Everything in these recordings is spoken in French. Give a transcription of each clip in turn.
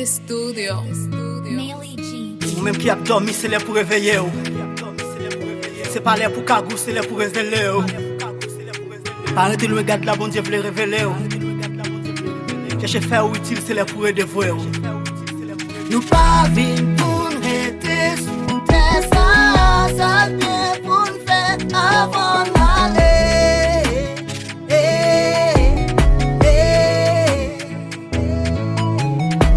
The Studio. Ou-même qui a dormi, c'est l'heure pour réveiller. C'est pas l'heure pour cagou, c'est l'heure pour révéler. Arrêtez le regard de la bon Dieu, vous les révéler. Cherchez faire utile, c'est l'heure pour dévouer. Nous pas vivre pour nous rester sous terre, ça vient pour nous faire avant d'aller.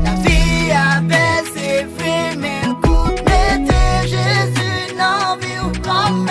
La vie a baissé, fait, mais le coup mettez Jésus dans la vie ou comme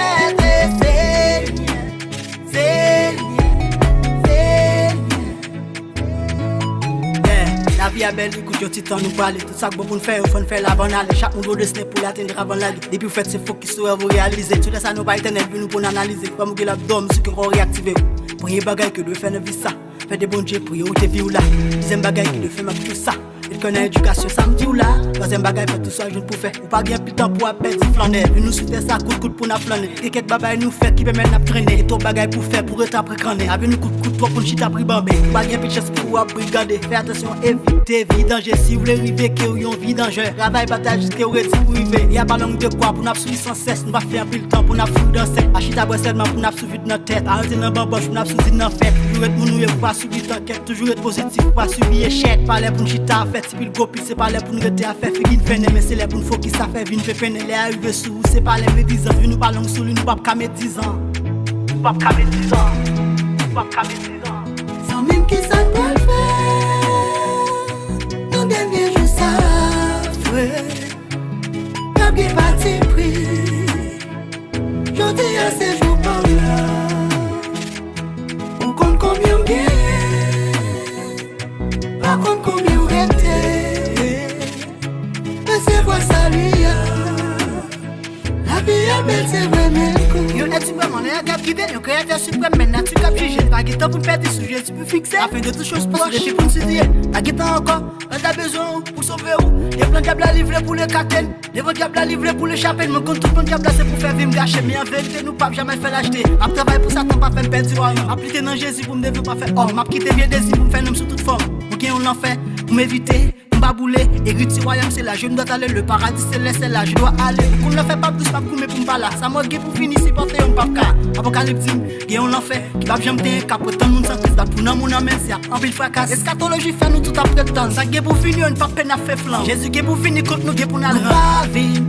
La vie est belle, écoute, petit temps nous parler. Tout ça que vous faire, il faut faire la bonne allée. Chaque monde de ce pour l'atteindre avant la vie. Depuis vous faites ce faut qu'il soit vous réaliser. Tout ça nous pas éternel, nous pour analyser. Comme vous l'abdomen, ce qu'on réactiver. Pour y bagaille que de faire une vie ça. Faites des bons dieux pour y où te vie là. Deuxième bagaille qui de faire tout ça. Il connaît l'éducation, ça me dit ou là. Troisième bagaille, fait tout ça, je ne peux faire. Ou pas bien plus temps pour appeler du flaner. Nous souhaitons ça, coup pour nous flaner. Et quelques bagailles nous fait qui permettent de traîner. Et tout bagaille pour faire, pour être après crâner. Avec nous coup pour nous chita pris bambé. Pas bien plus de chance pour brigader. Fais attention, évitez vie danger. Si vous voulez arriver, que vous avez vie danger. Travail, bataille, jusqu'à où est-ce pour arriver. Il n'y a pas langue de quoi pour nous suivre sans cesse. Nous va faire un peu le temps pour nous foutre dans cette. Achita bois seulement pour nous suivre dans tête. Arrêtez dans bamboche pour nous suivre dans fête. Toujours être mon pour pas subir t'enquête. Toujours être positif pour pas subir échec. Parler pour nous chita fête. Si le copie, c'est pas là pour nous rester à faire figure peine. Mais c'est là pour nous faut qui ça fait vine fait peine. Les arrivés sous, c'est pas les 10 ans. Nous parlons sous lui, nous pas qu'à mettre 10 ans. Nous pas qu'à mettre 10 ans. Nous pas qu'à mettre 10 ans. sans même qui ça peut le faire. Nous derniers jours ça frère. Pas bien parti pris. Je dis à ces jours par là. On compte combien on gagne. Pas compte combien on reste. Mais c'est quoi ça lui. La vie est belle, c'est vraiment cool. Yo est suprême, on est un gars privé, le créateur suprême, maintenant tu cap juger. Pas de temps pour perdre des sujets, tu peux fixer. Afin de toutes choses proches, je pour nous dire. Pas de temps encore, on a besoin pour sauver où. Les plans diable à livrer pour les cartels, les vents diable à livrer pour les chapelles. Mais quand tout le monde diable c'est pour faire vivre gâcher. Mais en vérité, nous pas jamais fait l'acheter. M'a travail pour ça, t'en pas fait perdre du royaume. Appliquer dans Jésus pour me devenir pas faire homme. M'a quitté bien désir pour me faire homme sous toute forme. Ok, on l'en fait pour m'éviter. Bouler, héritier royaume c'est là, je ne dois aller, le paradis céleste c'est là, je dois aller. Pour ne faire pas plus, pas pour me pour pas là. Ça m'a gué pour finir, si porter un papa. Apocalyptique, et on l'en fait, qui va bien me tenir, qu'après tant de monde sans Christ, pour nous, mon amène, c'est en pile fracas. Eschatologie fait nous tout après temps, ça gué pour finir, une pas peine à faire flanc. Jésus gué pour finir, contre nous, gué pour nous. Pas vivre